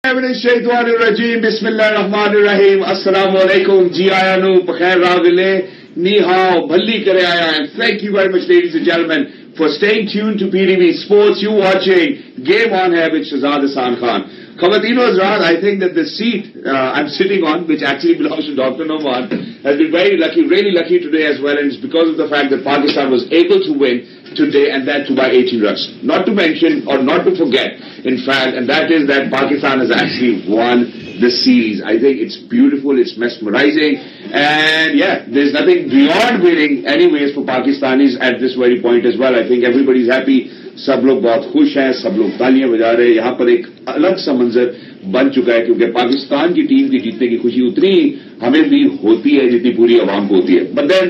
بسم اللہ الرحمن الرحیم. السلام علیکم. جی آیا نو بخیر راغلے نی ہاؤ بھلی کرے آیا. And thank you very much, ladies and gentlemen, for staying tuned to PTV Sports. You watching Game On ہے with Shahzad Hasan Khan. Khawateen و Hazrat, I think that the seat I'm sitting on, which actually belongs to Dr. Noman, has been very lucky, really lucky today as well, and it's because of the fact that Pakistan was able to win today, and that too by 18 runs. Not to mention, or not to forget, in fact, and that is that Pakistan has actually won the series. I think it's beautiful, it's mesmerizing, and yeah, there's nothing beyond winning anyways for Pakistanis at this very point as well. I think everybody's happy. سب لوگ بہت خوش ہیں, سب لوگ تالیاں بجا رہے ہیں. یہاں پر ایک الگ سا منظر بن چکا ہے, کیونکہ پاکستان کی ٹیم کی جیتنے کی خوشی اتنی ہمیں بھی ہوتی ہے جتنی پوری عوام کو ہوتی ہے. But then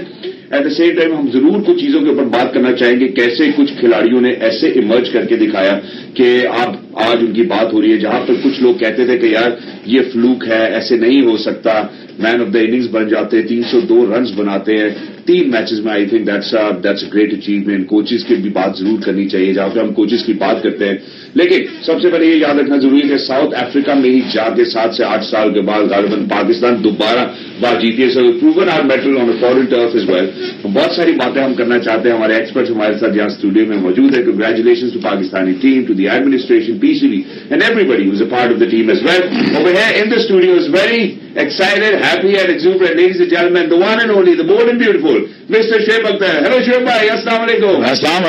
at the same time ہم ضرور کچھ چیزوں کے اوپر بات کرنا چاہیں گے, کیسے کچھ کھلاڑیوں نے ایسے ایمرج کر کے دکھایا کہ اب آج ان کی بات ہو رہی ہے. جہاں پر کچھ لوگ کہتے تھے کہ یار یہ فلوک ہے, ایسے نہیں ہو سکتا, مین آف دا اننگز بن جاتے, 302 رنز بناتے ہیں 3 میچز میں. I think that's a great achievement. Coaches کی بھی بات ضرور کرنی چاہیے جہاں پہ ہم کوچز کی بات کرتے ہیں. لیکن سب سے پہلے یہ یاد رکھنا ضروری ہے کہ ساؤتھ افریقہ میں ہی جا کے 7 سے 8 سال کے بعد غالباً پاکستان دوبارہ بات جیتی ہے. So proven our mettle on foreign turf as well. بہت ساری باتیں ہم کرنا چاہتے ہیں. ہمارے ایکسپرٹس ہمارے ساتھ یہاں اسٹوڈیو میں موجود ہے. Congratulations to Pakistani team, to the administration, P C B, and everybody who's a part of the team as well. Over here in the studio is very excited, happy and exuberant, ladies and gentlemen, the one and only, the bold and beautiful, Mr. Shoaib Akhtar. Hello Shoaib bhai, assalamu alaikum. Assalam.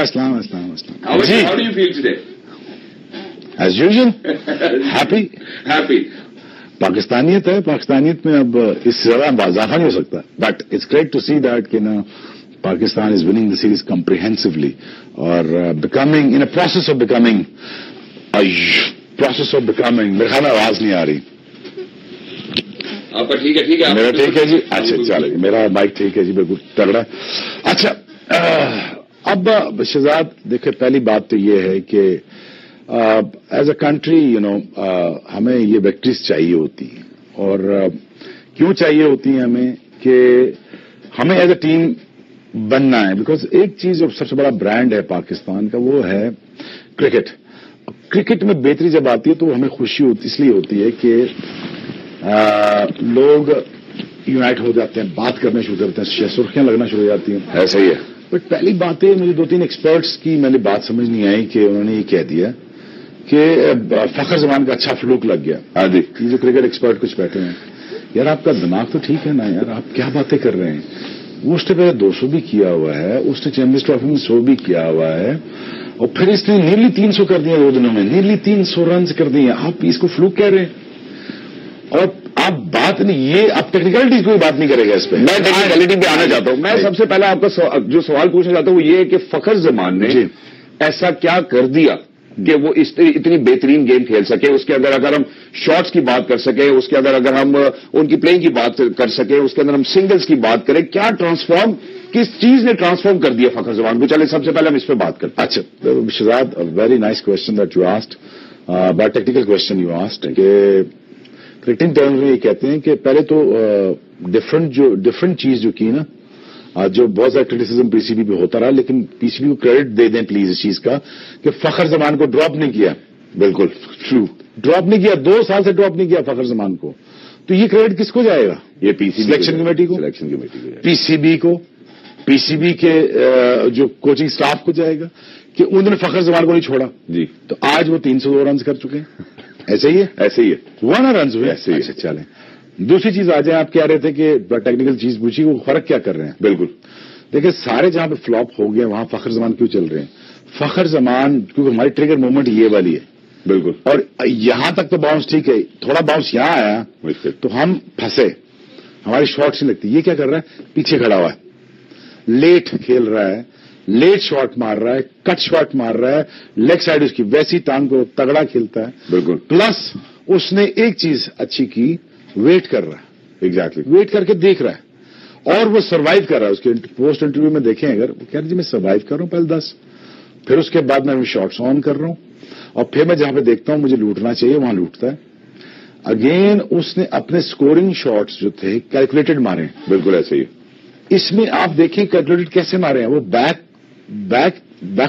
How do you feel today? As usual, happy. پاکستانیت ہے, پاکستانیت میں اب اس سے زیادہ اضافہ نہیں ہو سکتا. But it's great to see that کہ نا Pakistan is winning the series comprehensively اور becoming in a process of becoming میرے خیال میں آواز نہیں آ رہی. ٹھیک ہے میرا ٹھیک ہے جی. اچھا چلے, میرا مائک ٹھیک ہے جی, بالکل تگڑا. اچھا اب شہزاد دیکھیں, پہلی بات تو یہ ہے کہ ایز اے کنٹری ہمیں یہ وکٹریز چاہیے ہوتی ہیں. اور کیوں چاہیے ہوتی ہیں ہمیں کہ ہمیں ایز اے ٹیم بننا ہے. بیکاز ایک چیز جو سب سے بڑا برانڈ ہے پاکستان کا وہ ہے کرکٹ. کرکٹ میں بہتری جب آتی ہے تو ہمیں خوشی ہوتی اس لیے ہوتی ہے کہ لوگ یونائٹ ہو جاتے ہیں, بات کرنے شروع کرتے ہیں, سرخیاں لگنا شروع ہو جاتی ہیں. ایسا ہی ہے. بٹ پہلی بات ہے, مجھے 2-3 ایکسپرٹس کی میں نے بات سمجھ نہیں آئی کہ انہوں نے یہ کہہ دیا کہ فخر زمان کا اچھا فلوک لگ گیا. ہاں جی, یہ جو کرکٹ ایکسپرٹ کچھ بیٹھے ہیں, یار آپ کا دماغ تو ٹھیک ہے نا یار, آپ کیا باتیں کر رہے ہیں. اس نے پہلے 200 بھی کیا ہوا ہے, اس نے چیمپئنز ٹرافی میں 100 بھی کیا ہوا ہے, اور پھر اس نے نیرلی 300 کر دیا 2 دنوں میں, نیرلی 300 رنز کر دیے. آپ اس کو فلوک کہہ رہے ہیں. اور آپ بات نہیں, یہ آپ ٹیکنیکلٹی کوئی بات نہیں کرے گا اس پہ. میں ٹیکنیکلٹی پہ آنا چاہتا ہوں. میں سب سے پہلے آپ کا جو سوال پوچھنا چاہتا ہوں وہ یہ ہے کہ فخر زمان نے ایسا کیا کر دیا کہ وہ اتنی بہترین گیم کھیل سکے. اس کے اندر اگر ہم شاٹس کی بات کر سکیں, اس کے اندر اگر ہم ان کی پلینگ کی بات کر سکیں, اس کے اندر ہم سنگلز کی بات کریں, کیا کس چیز نے ٹرانسفارم کر دیا فخر زمان کو. چلے سب سے پہلے ہم اس پہ بات کرتے ہیں. اچھا Shahzad, very nice question that you asked, بڑا ٹیکنیکل کوشچن یو آسکڈ. کہ کرکٹنگ ٹرمز میں یہ کہتے ہیں کہ پہلے تو ڈفرنٹ چیز جو کی نا, جو بہت زیادہ کرٹیسزم پی سی بی پہ ہوتا رہا, لیکن پی سی بی کو کریڈٹ دے دیں پلیز اس چیز کا کہ فخر زمان کو ڈراپ نہیں کیا. بالکل ٹرو, ڈراپ نہیں کیا, 2 سال سے ڈراپ نہیں کیا فخر زمان کو. تو یہ کریڈٹ کس کو جائے گا؟ یہ پی سی سلیکشن کمیٹی کو, پی سی بی کو, پی سی بی کے جو کوچنگ سٹاف کو جائے گا کہ انہوں نے فخر زمان کو نہیں چھوڑا. جی, تو آج وہ 302 رنز کر چکے ہیں. ایسے ہی ہے 1 رنز ہوئے. ایسے ہی. اچھا چلیں, دوسری چیز آ جائیں. آپ کہہ رہے تھے کہ ٹیکنیکل چیز پوچھی, وہ فرق کیا کر رہے ہیں. بالکل دیکھیں, سارے جہاں پہ فلاپ ہو گئے وہاں فخر زمان کیوں چل رہے ہیں. فخر زمان کیونکہ ہماری ٹریگر موومنٹ یہ والی ہے. بالکل. اور یہاں تک تو باؤنس ٹھیک ہے, تھوڑا باؤنس یہاں آیا تو ہم پھنسے, ہماری شاٹس نہیں لگتی. یہ کیا کر رہا ہے, پیچھے کھڑا ہوا ہے, لیٹ کھیل رہا ہے, لیٹ شاٹ مار رہا ہے, کٹ شاٹ مار رہا ہے, لیگ سائڈ اس کی ویسی ٹانگ کو تگڑا کھیلتا ہے. بالکل. پلس اس نے ایک چیز اچھی کی, ویٹ کر رہا ہے. ایگزیکٹلی, ویٹ کر کے دیکھ رہا ہے, اور وہ سروائیو کر رہا ہے. اس کے پوسٹ انٹرویو میں دیکھیں اگر, وہ کہہ رہے جی میں سروائیو کر رہا ہوں پہلے 10, پھر اس کے بعد میں شاٹس آن کر رہا ہوں, اور پھر میں جہاں پہ دیکھتا ہوں مجھے لوٹنا چاہیے وہاں لوٹتا ہے. اگین اس نے اپنے اسکورنگ شاٹس جو تھے کیلکولیٹڈ مارے ہیں. بالکل ایسے ہی. اس میں آپ دیکھیں کیلکولیٹڈ کیسے مارے ہیں. وہ بیک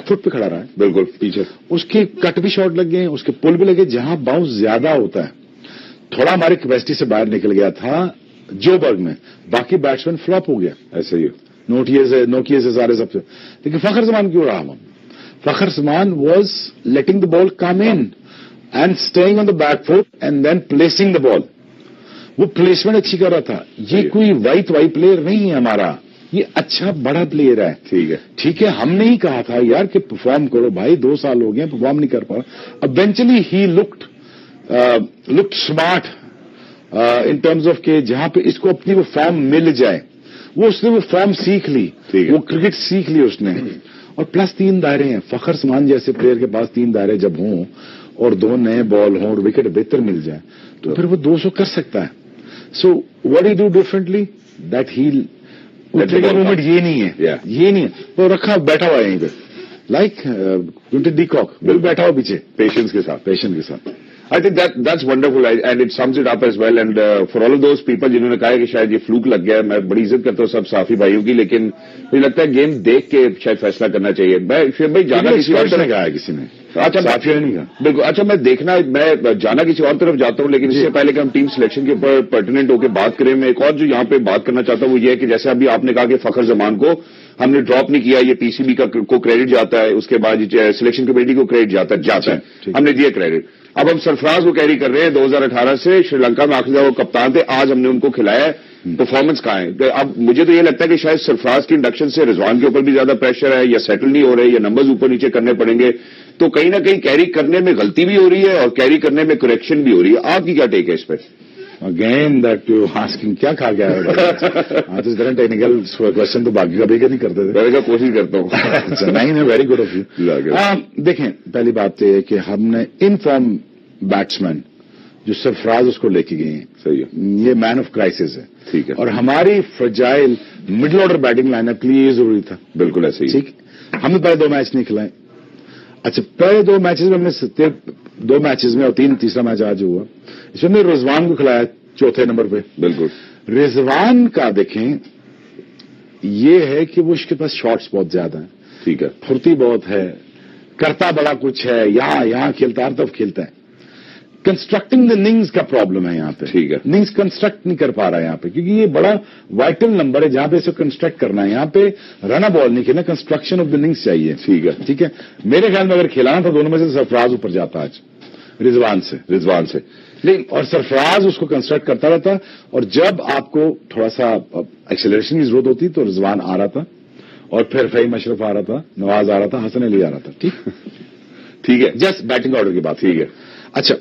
فٹ پہ کھڑا رہا ہے. بالکل پیچھے. اس کے کٹ بھی شاٹ لگ گئے ہیں, اس کے پل بھی لگے. جہاں باؤنس زیادہ ہوتا ہے تھوڑا ہماری کیپیسٹی سے باہر نکل گیا تھا جو برگ میں, باقی بیٹسمین فلاپ ہو گیا. ایسے ہی نوکیے سے سارے سب سے. لیکن فخر زمان کیوں رہا؟ Fakhar Zaman was letting the ball come in and staying on the back foot and then placing the ball. وہ پلیسمنٹ اچھی کر رہا تھا. یہ کوئی وائٹ پلیئر نہیں ہے ہمارا, یہ اچھا بڑا پلیئر ہے. ٹھیک ہے, ہم نے ہی کہا تھا یار کہ پرفارم کرو بھائی, 2 سال ہو گئے پرفارم نہیں کر پا رہا. Eventually he looked smart in terms of کہ جہاں پہ اس کو اپنی وہ فارم مل جائے, اس نے وہ فارم سیکھ لی, وہ کرکٹ سیکھ لی اس نے. اور پلس 3 دائرے ہیں. فخر زمان جیسے پلیئر کے پاس 3 دائرے جب ہوں اور 2 نئے بال ہوں اور وکٹ بہتر مل جائے تو پھر وہ 200 کر سکتا ہے. So what he do differently that he movement یہ نہیں ہے, وہ رکھا بیٹھا ہوا ہے یہیں پہ لائک ڈی کاک, بیٹھا ہوا پیچھے پیشنس کے ساتھ. I think that's wonderful and it sums it up as well and for all of those people جنہوں نے کہا ہے کہ شاید یہ فلوک لگ گیا ہے, میں بڑی عزت کرتا ہوں سب صافی بھائیوں کی, لیکن مجھے لگتا ہے گیم دیکھ کے شاید فیصلہ کرنا چاہیے. میں بھائی جانا کسی اور طرف کہا ہے کسی نے, اچھا صافی نے نہیں کہا بالکل. اچھا میں جانا کسی اور طرف جاتا ہوں, لیکن اس سے پہلے کہ ہم ٹیم سلیکشن کے اوپر پرٹیننٹ ہو کے بات کریں, میں ایک اور جو یہاں پہ بات کرنا چاہتا ہوں وہ یہ ہے کہ جیسے ابھی آپ نے کہا کہ فخر زمان کو ہم نے ڈراپ نہیں کیا, یہ پی سی بی کو کریڈٹ جاتا ہے, اس کے بعد سلیکشن کمیٹی کو کریڈٹ جاتا ہے, ہم نے دیا کریڈٹ. اب ہم سرفراز کو کیری کر رہے ہیں 2018 سے, شری لنکا میں آخری وہ کپتان تھے, آج ہم نے ان کو کھلایا ہے, پرفارمنس کہاں ہے؟ اب مجھے تو یہ لگتا ہے کہ شاید سرفراز کی انڈکشن سے رضوان کے اوپر بھی زیادہ پریشر ہے, یا سیٹل نہیں ہو رہے, یا نمبرز اوپر نیچے کرنے پڑیں گے, تو کہیں نہ کہیں کیری کرنے میں غلطی بھی ہو رہی ہے اور کیری کرنے میں کریکشن بھی ہو رہی ہے. آپ کی کیا ٹیک ہے اس پہ؟ اگین دیٹ یو آسکنگ کیا کھا گیا ہے ٹیکنیکل کوشچن تو باقی کبھی نہیں کرتے تھے, کا کوشش کرتا ہوں. نہیں, ویری گڈ آف یو. دیکھیں پہلی بات تو یہ کہ ہم نے ان فارم بیٹسمین جو سرفراز اس کو لے کے گئے ہیں, صحیح ہے, یہ مین آف کرائسس ہے. ٹھیک ہے, اور ہماری فرجائل middle order batting line up کے لیے یہ ضروری تھا. بالکل ایسے ہی. ٹھیک, ہم نے پہلے 2 میچ نہیں کھلائے. اچھا پہلے 2 میچز میں ہم نے 2 میچز میں اور تیسرا میچ آج ہوا, اس میں رضوان کو کھلایا 4تھے نمبر پہ. بالکل, رضوان کا دیکھیں یہ ہے کہ وہ اس کے پاس شاٹس بہت زیادہ ہیں. ٹھیک ہے, پھرتی بہت ہے, کرتا بڑا کچھ ہے, یہاں کھیلتا ہر طرف کھیلتا ہے. کنسٹرکٹنگ دا اننگز کا پرابلم ہے یہاں پہ. ٹھیک ہے, اننگز کنسٹرکٹ نہیں کر پا رہا ہے یہاں پہ, کیونکہ یہ بڑا وائٹل نمبر ہے جہاں پہ اسے کنسٹرکٹ کرنا ہے. یہاں پہ رن بال نہیں کھیلنا, کنسٹرکشن آف دا اننگز چاہیے. ٹھیک ہے. میرے خیال میں اگر کھلانا تھا دونوں میں سے سرفراز اوپر جاتا آج رضوان سے. لیکن اور سرفراز اس کو کنسٹرکٹ کرتا رہتا, اور جب آپ کو تھوڑا سا ایکسیلریشن کی ضرورت ہوتی تو رضوان آ رہا تھا, اور پھر فہیم اشرف آ رہا تھا, نواز آ رہا تھا, حسن علی آ رہا تھا. ٹھیک ہے, جسٹ بیٹنگ آرڈر کی بات. ٹھیک ہے. اچھا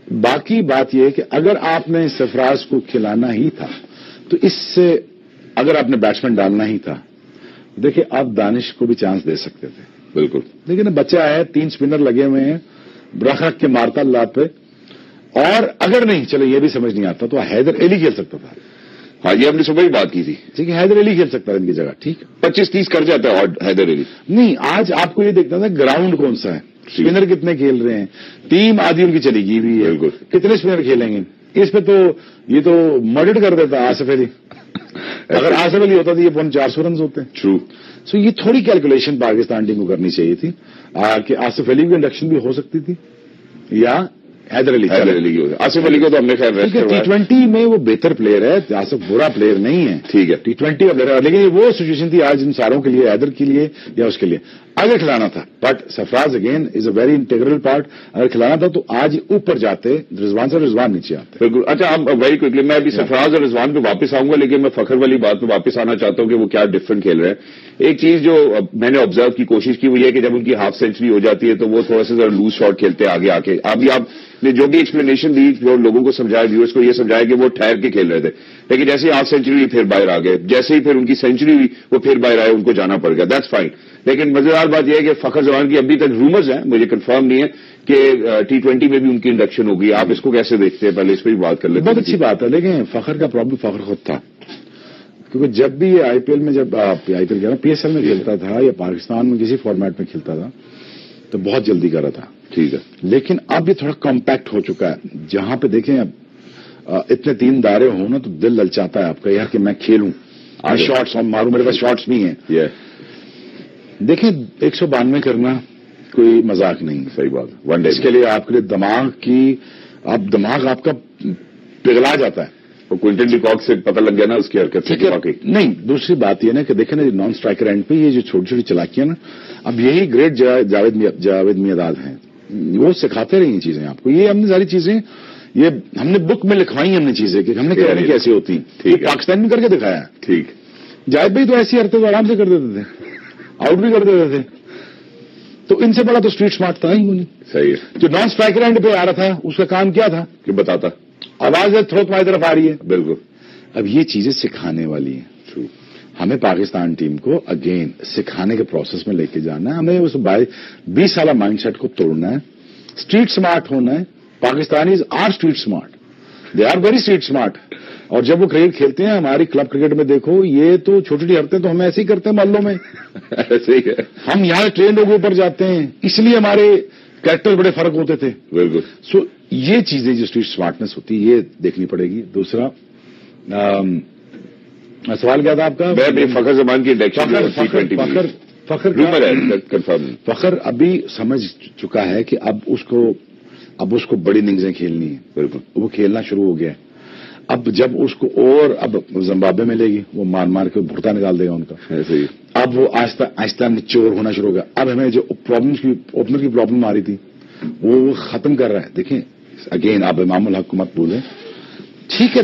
باقی بات یہ ہے کہ اگر آپ نے سرفراز کو کھلانا ہی تھا تو اس سے اگر آپ نے بیٹسمین ڈالنا ہی تھا, دیکھیں آپ دانش کو بھی چانس دے سکتے تھے. بالکل, لیکن بچہ ہے, 3 اسپنر لگے ہوئے ہیں, رکھ کے مارتا اللہ پہ. اور اگر نہیں چلو یہ بھی سمجھ نہیں آتا تو حیدر علی کھیل سکتا تھا. ہاں یہ ہم نے صبح ہی بات کی تھی. ٹھیک ہے, حیدر علی کھیل سکتا ہے ان کی جگہ. ٹھیک, 25-30 کر جاتا ہے حیدر علی. نہیں, آج آپ کو یہ دیکھنا تھا گراؤنڈ کون سا ہے, اسپنر کتنے کھیل رہے ہیں, ٹیم آدھی ان کی چلی گئی بھی ہے, کتنے اسپنر کھیلیں گے. اس پہ تو یہ تو مرڈر کر دیتا آصف علی. اگر آصف علی ہوتا تو یہ 400 رنز ہوتے ہیں. ٹرو. سو یہ تھوڑی کیلکولیشن پاکستان ٹیم کو کرنی چاہیے تھی کہ آصف علی کی انڈکشن بھی ہو سکتی تھی یا حیدر علی کی. آصف علی کو تو ہم نے خیر T20 میں وہ بہتر پلیئر ہے, آصف برا پلیئر نہیں ہے. ٹھیک ہے, T20 کا پلیئر ہے, لیکن یہ وہ سچویشن تھی آج ان ساروں کے لیے, حیدر کے لیے یا اس کے لیے اگر کھلانا تھا. But Sarfaraz again is a very integral part. اگر کھلانا تھا تو آج اوپر جاتے, رضوان نیچے آتے. بالکل. اچھا آپ ویری کوئکلی, میں ابھی سرفراز اور رضوان پہ واپس آؤں گا, لیکن میں فخر والی بات پہ واپس آنا چاہتا ہوں کہ وہ کیا ڈفرنٹ کھیل رہے ہیں. ایک چیز جو میں نے آبزرو کی کوشش کی وہ یہ کہ جب ان کی ہاف سینچری ہو جاتی ہے تو وہ تھوڑا سا ذرا لوز شاٹ کھیلتے ہیں آگے آ کے. ابھی آپ نے جو بھی ایکسپلینیشن دی, جو لوگوں کو سمجھایا, ویورز کو یہ سمجھایا کہ وہ ٹھہر کے کھیل رہے تھے, لیکن جیسے ہی ہاف سینچری ہوئی پھر باہر آ گئے, جیسے ہی پھر ان کی سینچری ہوئی وہ پھر باہر آئے, ان کو جانا پڑ گیا. That's fine. لیکن مزیدار بات یہ ہے کہ فخر زمان کی ابھی تک رومرز ہیں, مجھے کنفرم نہیں ہے کہ T20 میں بھی ان کی انڈکشن ہوگی. آپ اس کو کیسے دیکھتے ہیں, پہلے اس پہ بھی بات کر لیتے ہیں. بہت اچھی بات ہے, لیکن فخر کا پرابلم فخر خود تھا, کیونکہ جب بھی یہ آئی پی ایل میں, جب IPL کہہ رہا PSL میں کھیلتا تھا یا پاکستان میں کسی فارمیٹ میں کھیلتا تھا تو بہت جلدی کر رہا تھا. ٹھیک ہے, لیکن اب یہ تھوڑا کمپیکٹ ہو چکا ہے, جہاں پہ دیکھیں اب اتنے 3 دائرے ہوں نا تو دل للچاتا ہے آپ کا یار کہ میں کھیلوں, شارٹس ماروں, میرے پاس شارٹس بھی ہیں. دیکھیں 192 کرنا کوئی مذاق نہیں. صحیح بات. اس کے لیے آپ کے لیے دماغ آپ کا پگھلا جاتا ہے. کوئنٹن ڈی کاک سے پتہ لگ گیا نا اس کی حرکت سے. نہیں, دوسری بات یہ نا کہ دیکھیں نا نان اسٹرائکر اینڈ پہ یہ جو چھوٹی چھوٹی چلاکیاں نا, اب یہی گریٹ جاوید میرداد ہیں, وہ سکھاتے رہی ہیں چیزیں آپ کو. یہ ہم نے ساری چیزیں یہ ہم نے بک میں لکھوائی ہیں ہم نے چیزیں کہ ہم نے کہنے کیسی ہوتی ہیں, پاکستان میں کر کے دکھایا ہے. ٹھیک, جاوید بھائی تو ایسی حرکتیں تو آرام سے کر دیتے تھے, آؤٹ بھی کر دیتے تھے. تو ان سے بڑا تو اسٹریٹ اسمارٹ تھا ہی نہیں. صحیح ہے. جو نان اسٹرائکر اینڈ پہ آ رہا تھا اس کا کام کیا تھا کہ بتاتا آواز ہے تھرو تمہاری طرف آ رہی ہے. بالکل. اب یہ چیزیں سکھانے والی ہیں. ہمیں پاکستان ٹیم کو اگین سکھانے کے پروسیس میں لے کے جانا ہے. ہمیں اس 20 سالہ مائنڈ سیٹ کو توڑنا ہے, اسٹریٹ اسمارٹ ہونا ہے. Pakistanis are street smart, they are very street smart. اور جب وہ کرکٹ کھیلتے ہیں ہماری کلب کرکٹ میں دیکھو, یہ تو چھوٹی چھوٹی حرکتیں تو ہم ایسے ہی کرتے ہیں محلوں میں. ایسے ہی ہے. ہم یہاں ٹرینڈ ہو کے اوپر جاتے ہیں, اس لیے ہمارے کریکٹر بڑے فرق ہوتے تھے. بالکل. سو یہ چیزیں جو اسٹریٹ اسمارٹنیس ہوتی ہے یہ دیکھنی پڑے گی. دوسرا سوال کیا تھا آپ کا؟ فخر زمان کی فخر ابھی سمجھ چکا ہے کہ اب اس کو بڑی اننگزیں کھیلنی ہیں. بالکل. وہ کھیلنا شروع ہو گیا ہے. اب جب اس کو اور اب زمبابوے میں لے گی, وہ مار مار کے بھرتا نکال دے گا ان کا. ایسے ہی. اب وہ آہستہ آہستہ میچور ہونا شروع ہو گیا. اب ہمیں جو اوپنر کی پرابلم آ رہی تھی وہ ختم کر رہا ہے. دیکھیں اگین آپ امام الحق کو مت بولیں, ٹھیک ہے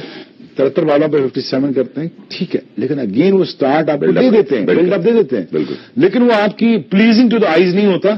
73 بالوں پہ 57 کرتے ہیں, ٹھیک ہے, لیکن اگین وہ اسٹارٹ آپ کو دے دیتے ہیں, بلڈ اپ دے دیتے ہیں. بالکل. لیکن وہ آپ کی پلیزنگ ٹو دا آئیز نہیں ہوتا.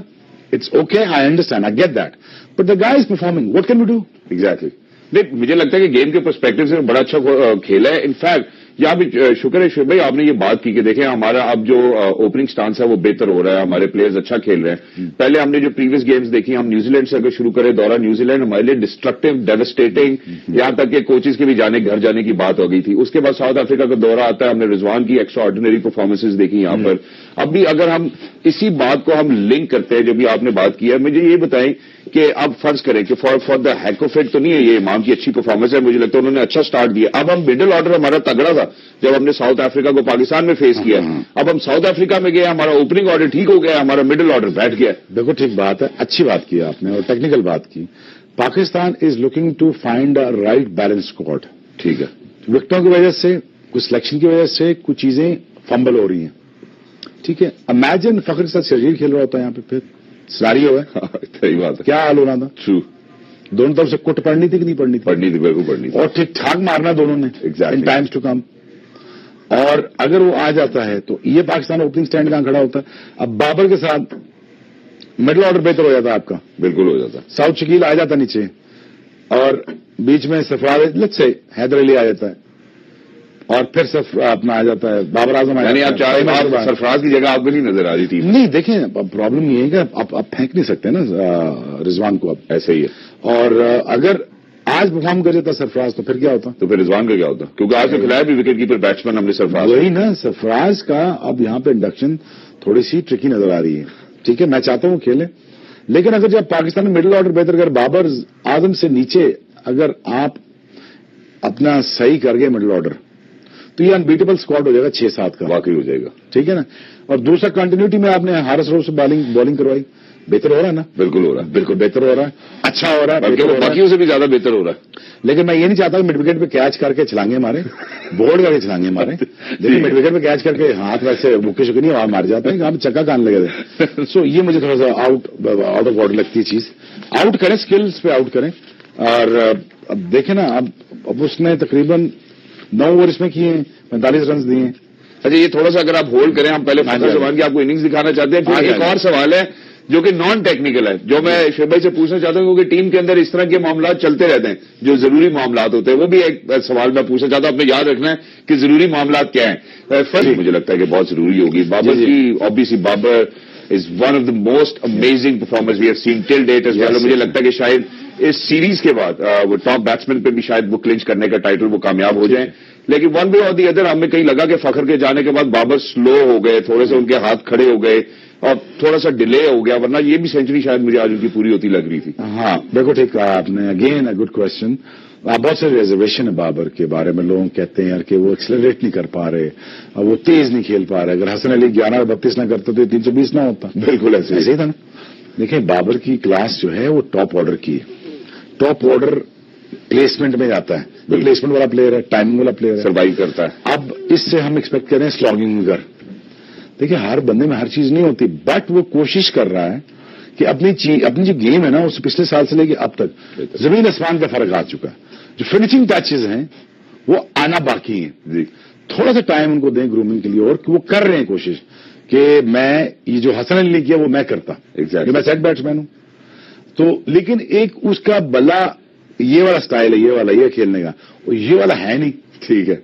It's okay, I understand, I get that, but the guy is performing, what can we do. Exactly. نہیں, مجھے لگتا ہے کہ گیم کے پرسپیکٹو سے بڑا اچھا کھیلا ہے. انفیکٹ یہاں بھی شکر ہے شعیب بھائی آپ نے یہ بات کی کہ دیکھیں ہمارا اب جو اوپننگ سٹانس ہے وہ بہتر ہو رہا ہے, ہمارے پلیئرز اچھا کھیل رہے ہیں. پہلے ہم نے جو پریویس گیمز دیکھی, ہم نیوزی لینڈ سے اگر شروع کریں دورہ نیوزی لینڈ ہمارے لیے ڈسٹرکٹیو, ڈیوسٹیٹنگ, یہاں تک کہ کوچز کے بھی گھر جانے کی بات ہو گئی تھی. اس کے بعد ساؤتھ افریقہ کا دورہ آتا ہے, ہم نے رضوان کی ایکسٹرا آرڈینری پرفارمنسز دیکھی یہاں پر. اب بھی اگر ہم اسی بات کو ہم لنک کرتے ہیں جو بھی آپ نے بات کی ہے, مجھے یہ بتائیں کہ اب فرض کریں کہ for the heck of it تو نہیں ہے یہ امام کی اچھی پرفارمنس ہے, مجھے لگتا ہے انہوں نے اچھا سٹارٹ دیا. اب ہم مڈل آرڈر ہمارا تگڑا تھا جب ہم نے ساؤتھ افریقہ کو پاکستان میں فیس کیا. اب ہم ساؤتھ افریقہ میں گئے, ہمارا اوپننگ آرڈر ٹھیک ہو گیا, ہمارا مڈل آرڈر بیٹھ گیا. دیکھو ٹھیک بات ہے, اچھی بات کی آپ نے اور ٹیکنیکل بات کی. Pakistan is looking to find a right balance squad. ٹھیک ہے. وکٹوں کی وجہ سے, کچھ سلیکشن کی وجہ سے کچھ چیزیں فمبل ہو رہی ہیں. ٹھیک ہے, امیجن فخر کے ساتھ شرجیل کھیل رہا ہوتا ہے یہاں پہ, پھر ساری ہوا ہے. صحیح بات ہے. کیا حال ہو رہا تھا. ٹرو. دونوں طرف سے کٹ پڑنی تھی کہ نہیں پڑنی تھی. پڑنی تھی, بالکل پڑنی تھی. اور ٹھیک ٹھاک مارنا دونوں نے ان ٹائمز ٹو کم. اور اگر وہ آ جاتا ہے تو یہ پاکستان اوپننگ سٹینڈ کہاں کھڑا ہوتا ہے. اب بابر کے ساتھ مڈل آرڈر بہتر ہو جاتا آپ کا. بالکل ہو جاتا. ساؤتھ شکیل آ جاتا نیچے, اور بیچ میں سرفراز لت سے حیدر علی آ جاتا ہے, اور پھر اپنا آ جاتا ہے بابر اعظم. یعنی آپ چاہ رہے ہیں سرفراز کی جگہ آپ کو نہیں نظر آ رہی تھی. نہیں دیکھیں, اب پرابلم یہ ہے کہ آپ پھینک نہیں سکتے نا رضوان کو. اب ایسے ہی ہے. اور اگر آج پرفارم کر جاتا سرفراز تو پھر کیا ہوتا. تو پھر رضوان کا کیا ہوتا, کیونکہ آج تو کھلایا بھی وکٹ کیپر بیٹسمین ہم نے سرفراز. وہی نا, سرفراز کا اب یہاں پہ انڈکشن تھوڑی سی ٹرکی نظر آ رہی ہے. ٹھیک ہے, میں چاہتا ہوں کھیلیں, لیکن اگر جب پاکستان میں مڈل آرڈر بہتر, اگر بابر اعظم سے نیچے اگر آپ اپنا صحیح کر گئے مڈل آرڈر, تو یہ انبیٹیبل اسکواڈ ہو جائے گا 6-7 کا. واقعی ہو جائے گا. ٹھیک ہے نا. اور دوسرا کنٹینیوٹی میں آپ نے ہارس روز سے بالنگ کروائی, بہتر ہو رہا ہے نا. بالکل ہو رہا ہے, بالکل بہتر ہو رہا ہے, اچھا ہو رہا ہے, باقیوں سے بھی زیادہ بہتر ہو رہا ہے. لیکن میں یہ نہیں چاہتا کہ مڈ وکٹ پہ کیچ کر کے چھلانگے مارے, بورڈ کر کے چھلانگے مارے. لیکن مڈ وکٹ پہ کیچ کر کے ہاتھ ویسے بھوکے شکے نہیں آواز مار جاتے ہیں, ہم چکا کان لگے تھے. سو یہ مجھے تھوڑا سا آؤٹ آف آرڈر لگتی ہے چیز. آؤٹ کریں, اسکلس پہ آؤٹ کریں. اور اب دیکھیں نا, اب اس نے تقریباً 9 اوور اس میں کیے ہیں, 45 رنز دیے ہیں. اچھا, یہ تھوڑا سا اگر آپ ہولڈ کریں, ہم پہلے فخر زمان کی آپ کو اننگز دکھانا چاہتے ہیں. پھر ایک اور سوال ہے جو کہ نان ٹیکنیکل ہے, جو میں شعیب بھائی سے پوچھنا چاہتا ہوں, کیونکہ ٹیم کے اندر اس طرح کے معاملات چلتے رہتے ہیں جو ضروری معاملات ہوتے ہیں. وہ بھی ایک سوال میں پوچھنا چاہتا ہوں, آپ نے یاد رکھنا ہے کہ ضروری معاملات کیا ہیں. فرسٹ مجھے لگتا ہے کہ بہت ضروری ہوگی بابر کی. Obviously Babar is one of the most amazing performance we have seen till date as well. مجھے لگتا ہے کہ شاید اس سیریز کے بعد وہ ٹاپ بیٹسمین پہ بھی شاید وہ کلنچ کرنے کا ٹائٹل وہ کامیاب ہو جائیں. لیکن ون وے اور دی ادر ہمیں کہیں لگا کہ فخر کے جانے کے بعد بابر سلو ہو گئے, تھوڑے سے ان کے ہاتھ کھڑے ہو گئے اور تھوڑا سا ڈیلے ہو گیا, ورنہ یہ بھی سینچری شاید مجھے آج ان کی پوری ہوتی لگ رہی تھی. ہاں بالکل ٹھیک کہا آپ نے. Again a good question. بہت سے ریزرویشن ہے بابر کے بارے میں. لوگ کہتے ہیں یار کہ وہ ایکسلریٹ نہیں کر پا رہے, وہ تیز نہیں کھیل پا رہے. اگر حسن علی 11-32 نہ کرتے تو 320 نہ ہوتا. بالکل ایسے ہی تھا نا. دیکھیں بابر کی کلاس جو ہے وہ ٹاپ آرڈر کی ہے. ٹاپ آرڈر پلیسمنٹ میں جاتا ہے، پلیسمنٹ والا پلیئر ہے، ٹائمنگ والا پلیئر ہے، سروائیو کرتا ہے. اب اس سے ہم ایکسپیکٹ کریں سلاگنگ کر. دیکھیں ہر بندے میں ہر چیز نہیں ہوتی، بٹ وہ کوشش کر رہا ہے کہ اپنی جو گیم ہے نا اس پچھلے سال سے لے کے اب تک زمین آسمان کا فرق آ چکا ہے. جو فنیشنگ ٹچز ہیں وہ آنا باقی ہیں. جی تھوڑا سا ٹائم ان کو دیں گرومنگ کے لیے، اور وہ کر رہے ہیں کوشش کہ میں یہ جو حسن علی نے کیا وہ میں کرتا، میں سیٹ بیٹسمین ہوں. تو لیکن ایک اس کا بلا یہ والا سٹائل ہے، یہ کھیلنے کا، یہ والا ہے نہیں. ٹھیک ہے،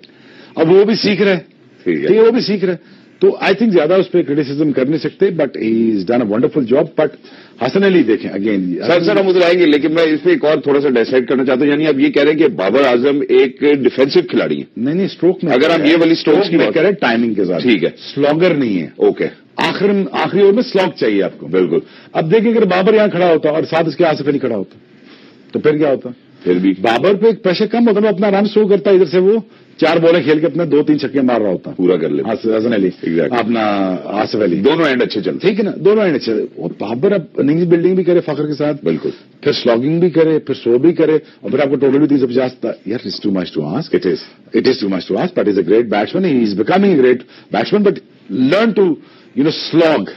اب وہ بھی سیکھ رہے، ٹھیک ہے وہ بھی سیکھ رہے. تو آئی تھنک زیادہ اس پہ کریٹیسزم کر نہیں سکتے، but he is done a wonderful job. But Hasan Ali دیکھیں اگین سر ہم ادھر آئیں گے، لیکن میں اس پہ ایک اور تھوڑا سا ڈیسائڈ کرنا چاہتا ہوں. یعنی آپ یہ کہہ رہے ہیں کہ بابر اعظم ایک ڈیفینسو کھلاڑی ہیں؟ نہیں اسٹروک میں، اگر آپ یہ والی اسٹروک کی بات کریں ٹائمنگ کے ساتھ، ٹھیک ہے، سلاگر نہیں ہے. اوکے، آخری اوور میں سلاگ چاہیے آپ کو. بالکل. اب دیکھیں اگر بابر یہاں کھڑا ہوتا اور ساتھ اس کے آصف علی کھڑا ہوتا تو پھر کیا ہوتا؟ پھر بھی بابر پہ ایک پریشر کم ہوتا، وہ اپنا رن شو کرتا، ادھر سے وہ 4 بالیں کھیل کے اپنے 2-3 چھکے مار رہا ہوتا، پورا کر لے حسن علی اپنا آصف علی، دونوں اینڈ اچھے چلتے. ٹھیک ہے نا، دونوں اینڈ اچھے. اور بابر اب اننگز بلڈنگ بھی کرے فخر کے ساتھ، بالکل، پھر سلاگنگ بھی کرے، پھر سو بھی کرے، اور پھر آپ کو ٹوٹل بھی 350 تھا. یار it's too much to ask. It is too much to ask, but is a great batsman. He is becoming a great batsman, but learn to slog.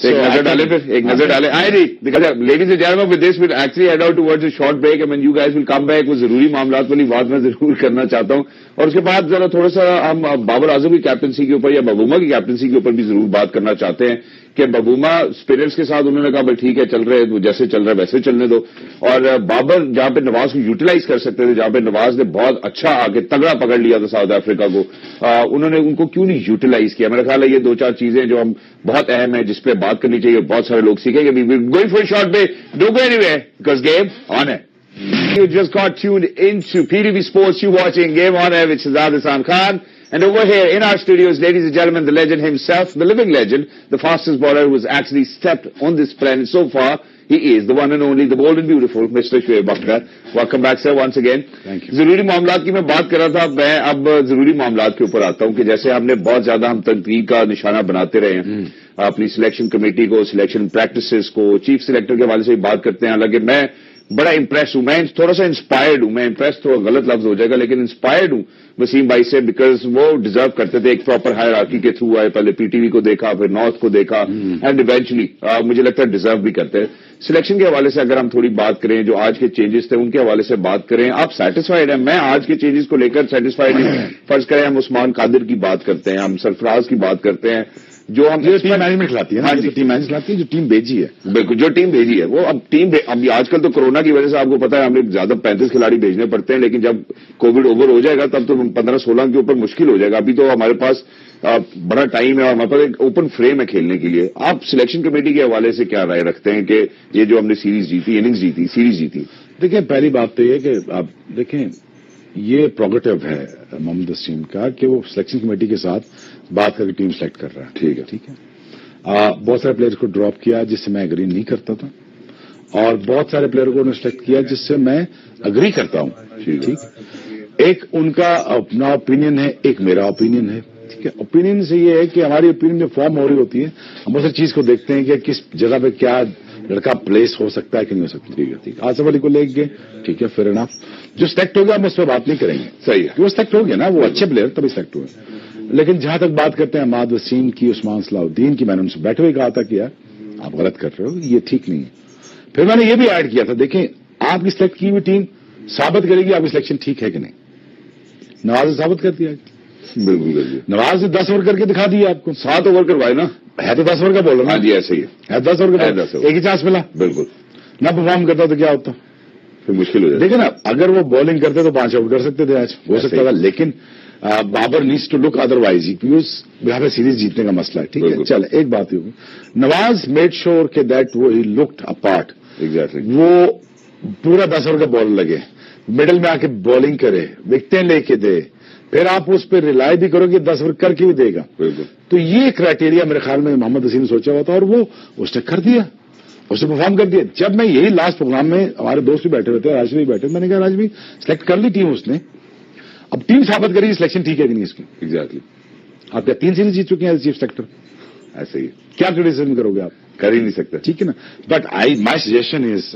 ایک نظر ڈالے آئے جی. Ladies and gentlemen with this will actually head out towards a short break and when you guys will come back. وہ ضروری معاملات والی بات میں ضرور کرنا چاہتا ہوں، اور اس کے بعد ذرا تھوڑا سا ہم بابر اعظم کی کیپٹنسی کے اوپر یا محبوبہ کی کیپٹنسی کے اوپر بھی ضرور بات کرنا چاہتے ہیں کہ محبوبہ اسپنرز کے ساتھ انہوں نے کہا بھائی ٹھیک ہے چل رہے جیسے چل رہا ہے ویسے چلنے دو. اور بابر جہاں پہ نواز کو یوٹیلائز کر سکتے تھے، جہاں پہ نواز نے بہت اچھا آگے تگڑا پکڑ لیا تھا ساؤتھ افریقہ کو، انہوں نے ان کو کیوں نہیں یوٹیلائز کیا؟ میرا خیال ہے یہ 2-4 چیزیں جو ہم بہت اہم ہیں جس پہ بات کرنی چاہیے، بہت سارے لوگ سیکھیں گے. Going for short break, don't go anywhere because game on ہے. You just got tuned into PTV Sports. You watching Game On Air with Shahzad Hasan Khan. And over here in our studios, ladies and gentlemen, the legend himself, the living legend, the fastest bowler who has actually stepped on this planet so far. He is the one and only, the bold and beautiful Mr. Shoaib Akhtar. Welcome back, sir, once again. Thank you. ضروری معاملات کی میں بات کر رہا تھا، میں اب ضروری معاملات کے اوپر آتا ہوں کہ جیسے ہم نے بہت زیادہ ہم تنقید کا نشانہ بناتے رہے ہیں اپنی سلیکشن کمیٹی کو، سلیکشن پریکٹسز کو، چیف سلیکٹر کے حوالے سے بات کرتے ہیں. حالانکہ میں بڑا امپریس ہوں، میں تھوڑا سا انسپائرڈ ہوں، میں امپریس تھوڑا غلط لفظ ہو جائے گا لیکن انسپائرڈ ہوں وسیم بھائی سے، بیکاز وہ ڈیزرو کرتے تھے. ایک پراپر ہائرارکی کے تھرو آئے، پہلے پی ٹی وی کو دیکھا، پھر نارتھ کو دیکھا، اینڈ ایونچولی مجھے لگتا ہے ڈیزرو بھی کرتے ہیں. سلیکشن کے حوالے سے اگر ہم تھوڑی بات کریں، جو آج کے چینجز تھے ان کے حوالے سے بات کریں، آپ سیٹسفائیڈ ہیں؟ میں آج کے چینجز کو لے کر سیٹسفائیڈ نہیں. فرض کریں ہم عثمان قادر کی بات کرتے ہیں، ہم سرفراز کی بات کرتے ہیں، جو ہم ٹیم مینجمنٹ کھلاتی ہے نا، ٹیم مینجمنٹ کھلاتی ہے جو ٹیم بھیجی ہے. بالکل، جو ٹیم بھیجی ہے وہ اب اب آج کل تو کورونا کی وجہ سے آپ کو پتا ہے ہمیں زیادہ 35 کھلاڑی بھیجنے پڑتے ہیں، لیکن جب کووڈ اوور ہو جائے گا تب تو 15-16 کے اوپر مشکل ہو جائے گا. ابھی تو ہمارے پاس بڑا ٹائم ہے اور ہمارے پاس ایک اوپن فریم ہے کھیلنے کے لیے. آپ سلیکشن کمیٹی کے حوالے سے کیا رائے رکھتے ہیں کہ یہ جو ہم نے سیریز جیتی، اننگز جیتی، سیریز جیتی؟ دیکھیں پہلی بات تو یہ کہ آپ دیکھیں یہ پروگیٹو ہے محمد وسیم کا کہ وہ سلیکشن کمیٹی کے ساتھ بات کر کے ٹیم سلیکٹ کر رہا ہے. ٹھیک ہے. بہت سارے پلیئرز کو ڈراپ کیا جس سے میں اگری نہیں کرتا تھا، اور بہت سارے پلیئر کو انہوں نے سلیکٹ کیا جس سے میں اگری کرتا ہوں. ٹھیک، ایک ان کا اپنا اوپینین ہے، ایک میرا اوپینین ہے. ٹھیک ہے، اوپینین سے یہ ہے کہ ہماری اوپینین جو فارم ہو رہی ہوتی ہے ہم اس چیز کو دیکھتے ہیں کہ کس جگہ پہ کیا لڑکا پلیس ہو سکتا ہے کہ نہیں ہو سکتا. ٹھیک ہے، آصف علی کو لے گئے، ٹھیک ہے، فیئر انف. جو سلیکٹ ہو گیا ہم اس پہ بات نہیں کریں گے. صحیح ہے، وہ سلیکٹ ہو گیا نا، وہ اچھے پلیئر تبھی سلیکٹ ہوئے. لیکن جہاں تک بات کرتے ہیں احمد وسیم کی، عثمان صلاح الدین کی، میں نے ان سے بیٹھے ہوئے کہا تھا کہ یار آپ غلط کر رہے ہو، یہ ٹھیک نہیں ہے. پھر میں نے یہ بھی ایڈ کیا تھا، دیکھیں آپ کی سلیکٹ کی ہوئی ٹیم ثابت کرے گی آپ کی سلیکشن ٹھیک ہے کہ نہیں. نواز نے ثابت کر دیا. بالکل، نواز نے 10 اوور کر کے دکھا دیا آپ کو. 7 اوور کروائے نا، ہے تو 10 اوور کا بولر. ہاں جی ایسے ہی ہے 10 اوور کا بولر، ایک ہی چانس ملا. بالکل، نہ پرفارم کرتا تو کیا ہوتا، پھر مشکل ہو جاتا. دیکھیں نا اگر وہ بالنگ کرتے تو 5 آؤٹ کر سکتے تھے آج، ہو سکتا تھا. لیکن Babar needs to look otherwise, یہاں پہ سیریز جیتنے کا مسئلہ ہے. ٹھیک ہے، چل ایک بات ہوگی، نواز میڈ شور کہ دیٹ وہ ہی لکڈ اپارٹ. ایگزیکٹلی، وہ پورا 10 اوور کا بالر لگے، مڈل میں آ کے بالنگ کرے، وکٹیں لے کے دے، پھر آپ اس پہ ریلائی بھی کرو کہ 10 اوور کر کے بھی دے گا. بالکل. تو یہ کرائٹیریا میرے خیال میں محمد وسیم نے سوچا ہوا تھا اور وہ اس نے کر دیا، اس نے پرفارم کر دیا. جب میں یہی لاسٹ پروگرام میں ہمارے دوست بھی بیٹھے ہوئے تھے، راج بھی بیٹھے، میں نے کہا راج بھی سلیکٹ کر لی ٹیم اس نے، اب ٹیم ثابت کرے گی سلیکشن ٹھیک ہے کہ نہیں اس کی. ایگزیکٹلی. آپ کیا 3 سیریز جیت چکے ہیں ایز چیف سلیکٹر، ایسے ہی کیا کرٹیسزم کرو گے آپ؟ کر ہی نہیں سکتے. ٹھیک ہے نا. But my suggestion is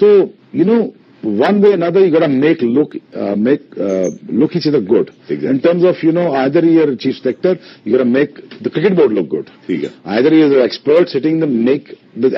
So you know, one way or another, you got to make look each other good. Exactly. In terms of, you know, either you're chief selector, you got to make the cricket board look good. Either you're the expert sitting the make the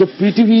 So PTV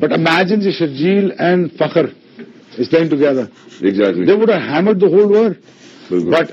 but imagine if Sharjeel and Fakhr is playing together. Exactly. They would have hammered the whole world. But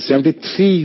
73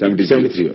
73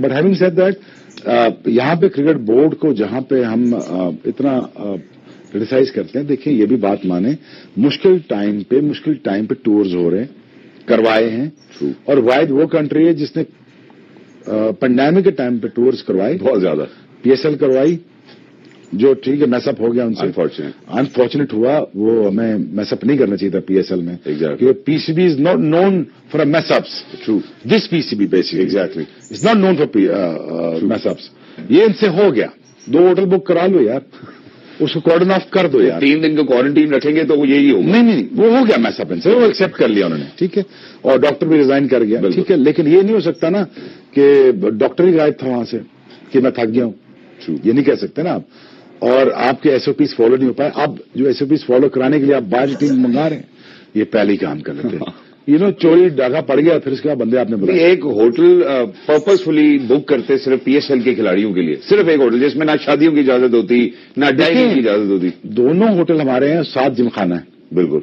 but having said that یہاں پہ cricket board کو جہاں پہ ہم اتنا criticise کرتے ہیں، دیکھیں یہ بھی بات مانیں، مشکل ٹائم پہ ٹورز ہو رہے ہیں، کروائے ہیں، اور واحد وہ کنٹری ہے جس نے پینڈیمک کے ٹائم پہ ٹورز کروائے، بہت زیادہ PSL کروائی، جو ٹھیک ہے میس اپ ہو گیا ان سے، انفارچونیٹ ہوا، وہ ہمیں میس اپ نہیں کرنا چاہیے تھا PSL میں، کیونکہ PCB is not known for mess ups, this PCB basically exactly it's not known for mess ups. یہ ان سے ہو گیا، 2 ہوٹل بک کرا لو یار، اس کو کارڈن آف کر دو یار، 3 دن کو کوارنٹین رکھیں گے تو وہ یہی ہوگا. نہیں وہ ہو گیا میس اپ ان سے، وہ ایکسپٹ کر لیا انہوں نے، ٹھیک ہے، اور ڈاکٹر بھی ریزائن کر گیا، ٹھیک ہے، لیکن یہ نہیں ہو سکتا نا کہ ڈاکٹر ہی غائب تھا وہاں سے کہ میں تھک گیا ہوں، یہ نہیں کہہ سکتے نا آپ، اور آپ کے SOPs فالو نہیں ہو پائے. اب جو SOPs فالو کرانے کے لیے آپ باہر ٹیم منگا رہے ہیں، یہ پہلے ہی کام کر لیتے ہیں، چوری ڈاکہ پڑ گیا، پھر اس کے بعد بندے آپ نے بلایا. ایک ہوٹل پرپزفلی بک کرتے صرف PSL کے کھلاڑیوں کے لیے، صرف ایک ہوٹل جس میں نہ شادیوں کی اجازت ہوتی نہ ڈائننگ کی اجازت ہوتی. دونوں ہوٹل ہمارے ہیں، 7 جم خانہ ہے، بالکل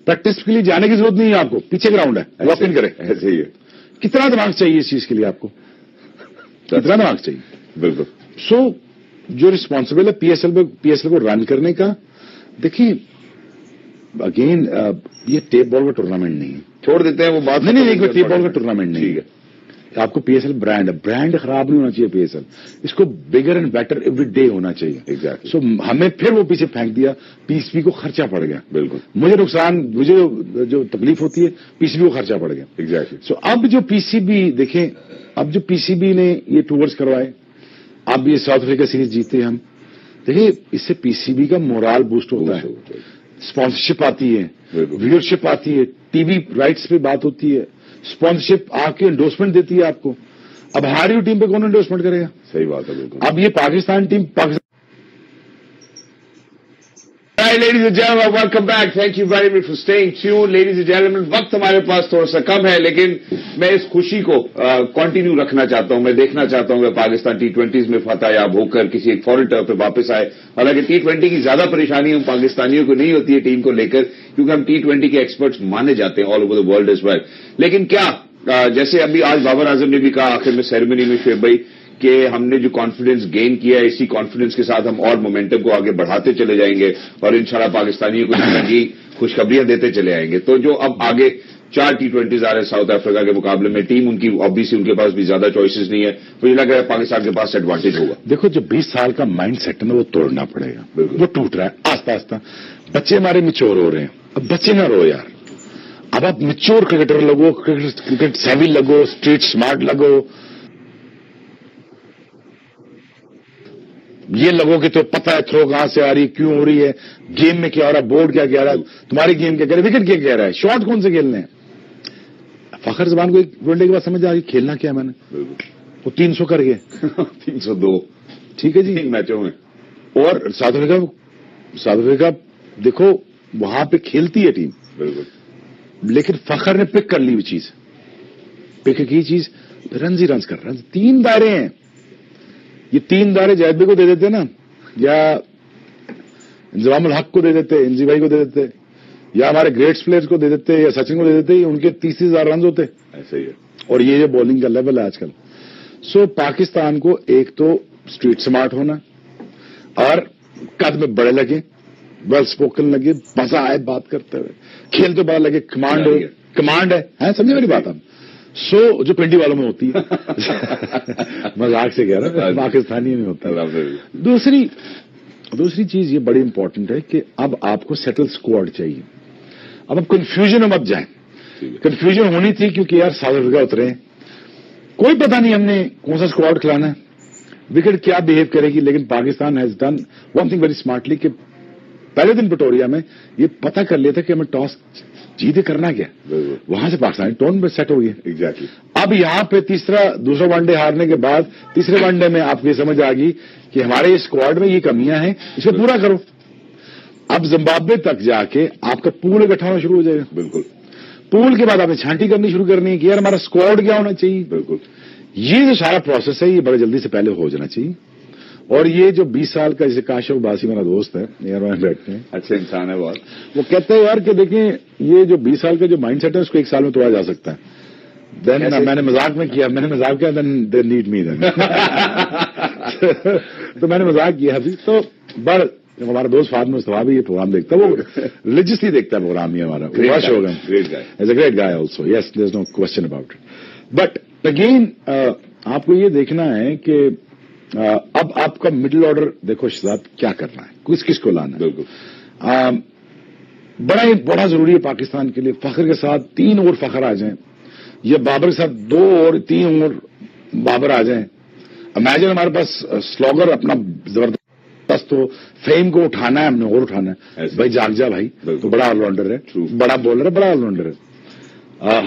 پریکٹس کے لیے جانے کی ضرورت نہیں ہے آپ کو، پیچھے گراؤنڈ ہے، واک ان کریں. ایسے ہی ہے. کتنا دماغ چاہیے اس چیز کے لیے آپ کو، کتنا دماغ چاہیے. بالکل. سو جو رسپانسبل ہے PSL کو رن کرنے کا، دیکھیے اگین یہ ٹیپ بال کا ٹورنامنٹ نہیں ہے، چھوڑ دیتے ہیں وہ بات. نہیں ٹیپ بال کا ٹورنامنٹ نہیں ہے. آپ کو PSL برانڈ خراب نہیں ہونا چاہیے. PSL اس کو bigger and better every day ہونا چاہیے. سو ہمیں پھر وہ پیچھے پھینک دیا، PCB کو خرچہ پڑ گیا. بالکل. مجھے جو تکلیف ہوتی ہے PCB کو خرچہ پڑ گیا. ایگزیکٹلی. سو اب جو PCB دیکھیں، اب جو PCB نے یہ ٹورز کروائے، اب یہ ساؤتھ افریقہ سیریز جیتے ہم، دیکھیے اس سے PCB کا مورال بوسٹ ہوتا ہے، اسپانسرشپ آتی ہے، ویورشپ آتی ہے، TV رائٹس پہ بات ہوتی ہے، اسپانسرشپ آ کے انڈورسمنٹ دیتی ہے آپ کو. اب ہماری ٹیم پہ کون انڈورسمنٹ کرے گا؟ صحیح بات ہے. بالکل. اب یہ Pakistan team Ladies and gentlemen, welcome back. Thank you very much for staying tuned. Ladies and gentlemen, وقت ہمارے پاس تھوڑا سا کم ہے، لیکن میں اس خوشی کو کنٹینیو رکھنا چاہتا ہوں. میں دیکھنا چاہتا ہوں کہ پاکستان T20s میں فتح یاب ہو کر کسی ایک فورن ٹرف پہ واپس آئے. حالانکہ T20 کی زیادہ پریشانی ہم پاکستانیوں کو نہیں ہوتی ہے ٹیم کو لے کر، کیونکہ ہم T20 کے ایکسپرٹس مانے جاتے ہیں all over the world as well. لیکن کیا جیسے ابھی آج بابر اعظم نے بھی کہا آخر میں سیریمنی میں، شعیب بھائی، کہ ہم نے جو کانفیڈنس گین کیا ہے، اسی کانفیڈنس کے ساتھ ہم اور مومنٹم کو آگے بڑھاتے چلے جائیں گے اور انشاءاللہ پاکستانیوں کو زندگی خوشخبریاں دیتے چلے آئیں گے. تو جو اب آگے 4 T20s آ رہے ہیں ساؤتھ افریقہ کے مقابلے میں، ٹیم ان کی obviously ان کے پاس بھی زیادہ چوائسز نہیں ہے، مجھے لگ رہا ہے پاکستان کے پاس ایڈوانٹیج ہوگا. دیکھو جو 20 سال کا مائنڈ سیٹ ہے نا، وہ توڑنا پڑے گا. وہ ٹوٹ رہا ہے آہستہ آہستہ. بچے ہمارے میچور ہو رہے ہیں، اب بچے نہ رو یار، اب آپ میچور کرکٹر لگو، کرکٹ سیوی لگو، اسٹریٹ سمارٹ لگو. یہ لگو کہ تو پتہ ہے تھرو کہاں سے آ رہی ہے، کیوں ہو رہی ہے، گیم میں کیا ہو رہا ہے، بورڈ کیا کہہ رہا ہے، تمہاری گیم کیا کہہ رہا ہے، وکٹ کیا کہہ رہا ہے، شاٹ کون سے کھیلنے ہیں. فخر زمان کو ایک ونڈے کے بعد سمجھ آ رہی کھیلنا کیا میں نے، وہ 300 کر گئے 302. ٹھیک ہے جی، 3 میچوں میں. اور ساؤتھ افریقہ دیکھو وہاں پہ کھیلتی ہے ٹیم، بالکل. لیکن فخر نے پک کر لی وہ چیز، پک کی چیز، رنز ہی رنز کر رہا ہے. 3 دائرے ہیں، یہ 3 دائرے جائد بھائی کو دے دیتے نا، یا انضمام الحق کو دے دیتے، انزی بھائی کو دے دیتے، یا ہمارے گریٹس پلیئرز کو دے دیتے، یا سچن کو دے دیتے، ان کے 30,000 رنز ہوتے. ایسا ہی ہے. اور یہ جو بولنگ کا لیول ہے آج کل. سو پاکستان کو ایک تو اسٹریٹ سمارٹ ہونا، اور قد میں بڑے لگے، ویل اسپوکن لگے، مزہ آئے بات کرتے ہوئے، کھیل تو بڑا لگے، کمانڈ ہے، سمجھے میری بات. ہم سو جو پنڈی والوں میں ہوتی ہے، مذاق سے کہہ رہا ہے، پاکستانی میں ہوتا ہے. دوسری چیز یہ بڑی امپورٹنٹ ہے کہ اب آپ کو سیٹل اسکواڈ چاہیے. اب کنفیوژن میں مت جائیں. کنفیوژن ہونی تھی کیونکہ یار ساؤتھ افریقہ اترے ہیں، کوئی پتہ نہیں ہم نے کون سا اسکواڈ کھلانا ہے، وکٹ کیا بہیو کرے گی. لیکن Pakistan has done one thing very smartly کہ پہلے دن پٹوریا میں یہ پتہ کر لیا تھا کہ ہمیں ٹاس جیتے کرنا کیا، وہاں سے پاکستانی ٹون پہ سیٹ ہو گیا. ایگزیکٹلی. اب یہاں پہ دوسرا ون ڈے ہارنے کے بعد تیسرے ون ڈے میں آپ کو یہ سمجھ آ گئی کہ ہمارے اسکواڈ میں یہ کمیاں ہیں، اسے پورا کرو. اب زمبابوے تک جا کے آپ کا پول اکٹھا ہونا شروع ہو جائے گا. بالکل. پول کے بعد آپ نے چھانٹی کرنی شروع کرنی ہے کہ یار ہمارا اسکواڈ کیا ہونا چاہیے. بالکل. یہ جو سارا پروسیس ہے یہ بڑے جلدی سے پہلے ہو جانا چاہیے. اور یہ جو 20 سال کا جیسے کاشف باسی میرا دوست ہے، یار وہاں بیٹھتے ہیں، اچھا انسان ہے بہت، وہ کہتے ہیں یار کہ دیکھیں یہ جو 20 سال کا جو مائنڈ سیٹ ہے اس کو 1 سال میں توڑا جا سکتا ہے. دین میں نے مذاق میں کیا دین دے نیڈ می دین تو میں نے مذاق کیا ابھی تو بڑا ہمارا دوست فاطمہ مصطفیٰ بھی یہ پروگرام دیکھتا ہے, وہ ریلیجسلی دیکھتا ہے پروگرام یہ ہمارا. واش ہو گیا, as a great guy also, yes there is no question about it. But again آپ کو یہ دیکھنا ہے کہ اب آپ کا مڈل آرڈر دیکھو شہزاد کیا کرنا ہے, کس کو لانا ہے. بالکل بڑا ضروری ہے پاکستان کے لیے فخر کے ساتھ 3 اور فخر آ جائیں, یا بابر کے ساتھ 2 اور 3 اور بابر آ جائیں. امیجن ہمارے پاس سلوگر اپنا زبردست تو فیم کو اٹھانا ہے, ہم نے اور اٹھانا ہے. بھائی جاگ جا بھائی, تو بڑا آل راؤنڈر ہے, بڑا بولر ہے, بڑا آل راؤنڈر ہے.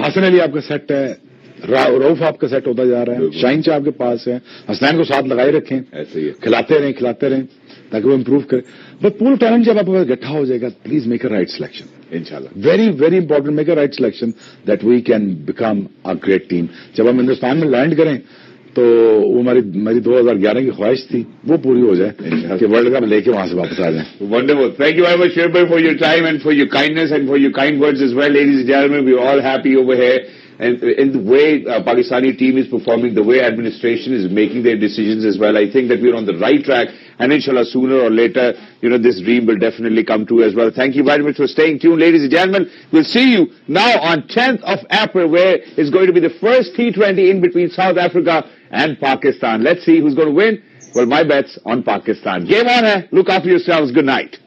حسن علی آپ کا سیٹ ہے, روف آپ کا سیٹ ہوتا جا رہا ہے, شاہین شاہ آپ کے پاس ہے, حسنین کو ساتھ لگائے رکھیں, کھلاتے رہیں تاکہ وہ امپروو کرے. بٹ پول ٹیلنٹ جب آپ کے پاس گٹھا ہو جائے گا, please make a right selection. انشاءاللہ very very important, make a right selection that we can become a great team. جب ہم ہندوستان میں لینڈ کریں تو وہ میری 2011 کی خواہش تھی وہ پوری ہو جائے کہ ورلڈ کپ لے کے وہاں سے واپس آ جائیں. Wonderful. Thank you very much, Sher bhai, for your time and for your kindness and for your kind words as well. Ladies and gentlemen, we are all happy over here. And in the way Pakistani team is performing, the way administration is making their decisions as well, I think that we are on the right track. And inshallah, sooner or later, this dream will definitely come true as well. Thank you very much for staying tuned, ladies and gentlemen. We'll see you now on 10th of April, where it's going to be the first T20 in between South Africa and Pakistan. Let's see who's going to win. Well, my bet's on Pakistan. Game on hai. Look after yourselves. Good night.